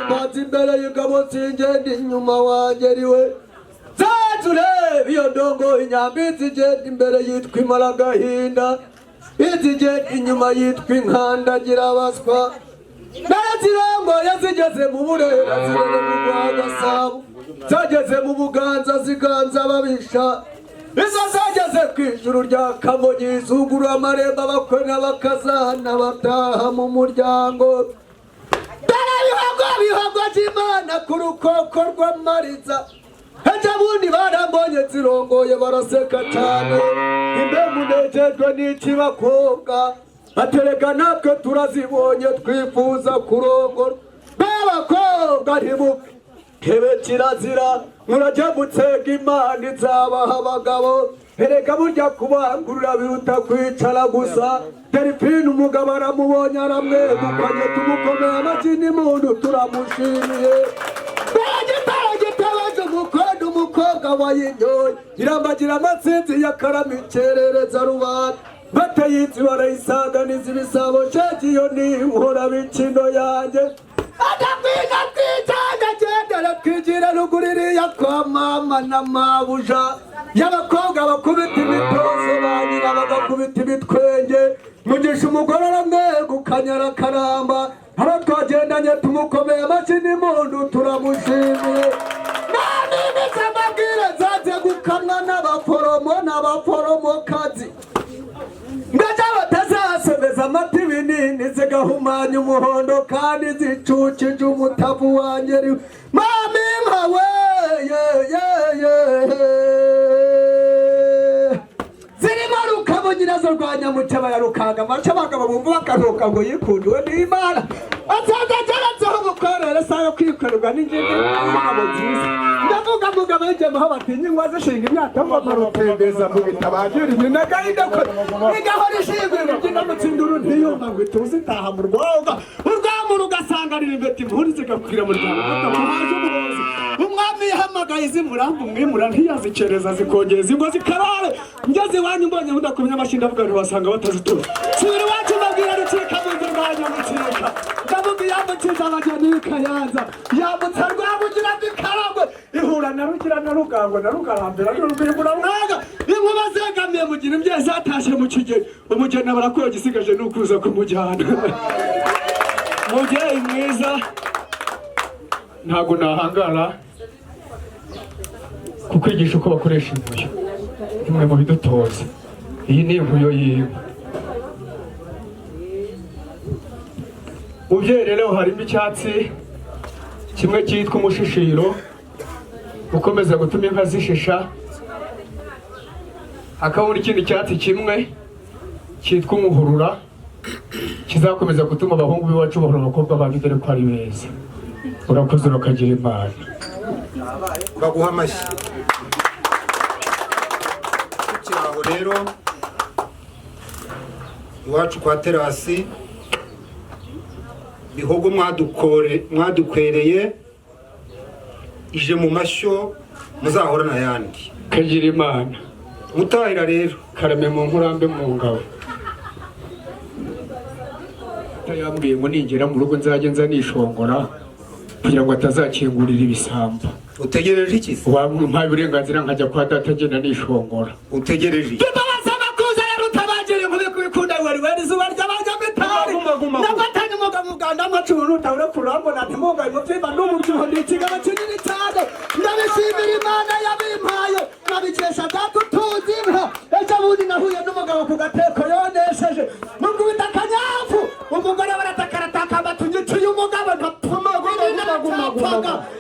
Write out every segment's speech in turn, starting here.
mpanze imbere y'ingabo zingenda inyuma wangeriwe zazureba iyo ndongo inyambitse igenda imbere yitwa imaragahinda izigenda inyuma yitwa inkandagira baswa narazirongoye zigeze mu burera zirere mu Rwagasabo zageze mu Buganza ziganza ababisha izo zageze ku ijuru rya Kamonyi zugura amarembo abakwe n'abakazana bataha mu muryango dore ibihogo by'Imana ku rukoko rw'amariza ejo bundi barambonye zirongoye baraseka cyane imbe munejejwe n'iki bakobwa batereka natwe turazibonye twifuza kurongora b'abakobwa ntimuke hebe kirazira murajya gutega Imana izabaha abagabo erega burya kubangurura biruta kwicara gusa Delphine umugabo aramubonye aramwegukanye tumukomeye amashyi n'impundu turamushimiye gitabaje umukondo umukobwa wayinyoye irambagira amatsinzi y'akarama ikerereza rubanda bateye inzu barayisanganiza ibisabo sheki iyo nihora bikino yanjye adakwiga kwitanga gendera twigira ruguririya kwa mama na mabuja y'abakobwa bakubita imitozo banyira bagakubita ibitwenge mugisha umugore aramwegukanye arakaramba aba twagendanye tumukomeye amashyi n'impundu turamushimiye nani amabwire zaze gukamwa n'abaforomo n'abaforomokazi ngaja batazasomeza amata ibinini zigahumanya umuhondo kandi zicukije umutavu wangeri mami mpawe zirimo rukabo nyirazo rwa Nyamucaba ya Rukaga mace abagabo bumva bakaruka ngo yikundiwe n'Imana azaza jaratseho ubukwerere sayo kwikorerwa n'ingimbi n'ingabo nziza ndavuga mugabo yijemaho batinye ingwa zishinga imyaka ngo marutembeza mu bitabagira inyina gahinda ko igahora ishingwira by'inamutsinduru ntiyumva ngo ituze itaha mu rwoga urwamu rugasanga ririmbeti imvura zigakwira mu Rwanda haje umurozi umwami yahamagaye zimurambu mwimura ntiyazicereza zikongeza ingo zikarare ngeze iwanyu mbonye mudakumya amashyi ndavuga nti wasanga batazitura subira iwacu mbabwira rukika mu nzu rwa Nyamucika ndavuga yamukiza abajyana Kayanza yamutsa rwabugira ndikaragwe ihura na rugira na rugango na rugarambira n'urwimura mwaga inkuba zegamiye mugira imbye zatashe mu kigeri umugeni barakuye gisigaje n'ukuza kumujyana mubyeyi mwiza ntago nahangara kukwigisha uko bakoresha inkuyo imwe mu bidutoza iyi ni inkuyo yiwe mubyeyi rero harimo icyatsi kimwe cyitwa umushishiro ukomeza gutuma inka zishisha hakabura ikindi cyatsi kimwe cyitwa umuhurura kizakomeza gutuma abahungu b'iwacu bahura abakobwa banyu dore ko ari beza urakoze urakagira Imana baguha amashyi tukiraho rero iwacu kwa terasi bihogo mwadukwereye ije mu mashyo muzahora n'ayandi kagira Imana mutahira rero karame mu nkurambe mu ngabo yambwiye ngo ningera mu rugo nzajya nza nishongora kugira ngo atazakingurira ibisambo utegereje iki se wampaye uburenganzira nkajya kwa data agenda nishongora utegereje iki tubasaba kuza rero utabagire nkube kubikunda wari izuba ry'abanyamitari nafatanye umuganda amacuru utabure kurambona ntimugaye umubyimba n'umubyibuho ni ikigabo kinini cyane ndabishimira Imana yabimpaye nabikesha data utuzi inka ejo bundi nahuye n'umugabo ku gateko yonesheje mukubita akanyafu umugore baratakarataka batunyiciye umugabo ntapfumaga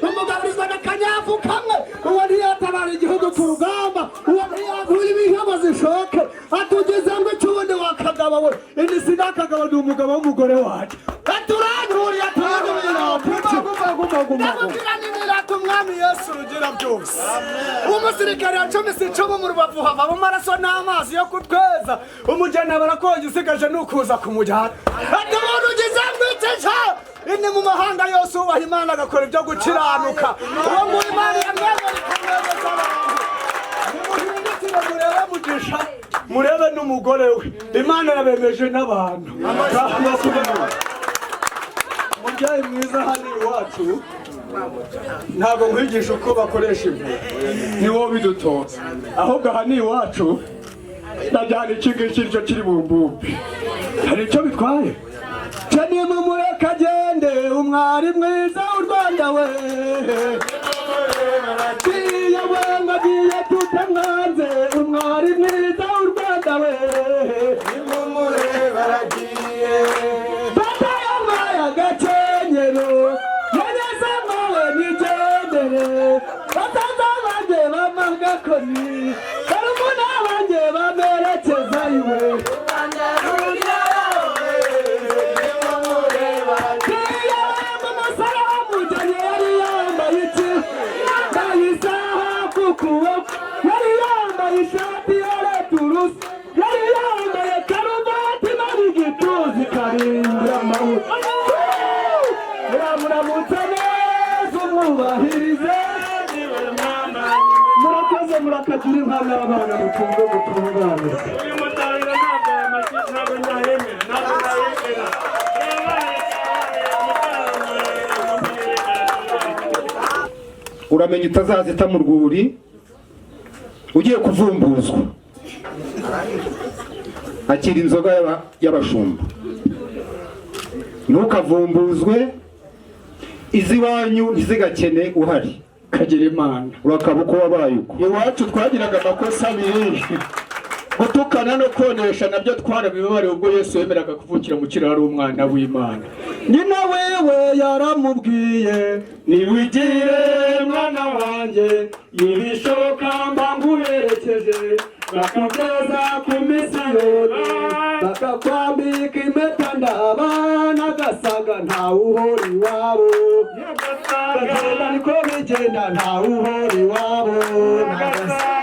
umugabo urizwa n'akanyafu kamwe uwo ntiyatabara igihugu ku rugamba uwo ntiyaguye ibihabo zishoke atugize ngo icyubundi wakagabo we indi sinakagabo ni umugabo w'umugore wacu aturanyuriye ndamubwira n'imirato umwami Yesu rugira byose umusirikare yacumise icumu mu rubavu havamo amaraso n'amazi yo kutweza umugeni barakonje usigaje n'ukuza kumujyana ati umuntu ugize ngwitesha ini mu mahanga yose ubaha Imana agakora ibyo gukiranuka uwo mu Imana yamwemera ikamwemeza abantu nimuhindukire murebe mugisha murebe n'umugore we Imana yabemeje n'abantu mubyeyi mwiza hano iwacu ntabwo nkwigisha uko bakoresha ivu ni wowe bidutoza ahubwo hano iwacu ndajyana iki ngiki nicyo kiri mu mbumbi hari icyo bitwaye cyane mu mureka agende umwari mwiza w'u Rwanda we agiye we agiye tutamwanze umwari mwiza w'u Rwanda we nimumureba aragiye bata yambaye agakenyero yageze mwawe nigendere basaza banjye bamagakoni barumuna banjye bamerekeza iwe yari yambaye ishati ya returusi yari yambaye karuvati n'igituzi karindira amahoro muramutse neza umwubahirize murakoze murakagira inka n'abana mutunge mutungane uyu mutabira ntabwo aya mashyi ntabwo ndahemera ntabwo ndahemera uramenya utazazita mu rwuri ugiye kuvumbuzwa akira inzoga y'abashumba ntukavumbuzwe iz'iwanyu ntizigakene uhari kagira imana urakaba uko wabaye uko iwacu twagiraga amakosa abiri gutukana no konesha nabyo twarabibabare ubwo Yesu yemeraga kuvukira mu kiraro ari umwana w'Imana nyina wewe yaramubwiye niwigire mwana wanjye ibishoboka mbanguherekeje bakageza ku misiyoni bakakwambika impeta ndaba n'agasaga ntawe uhora iwabo bagenda niko bigenda ntawe uhora iwabo n'agasaga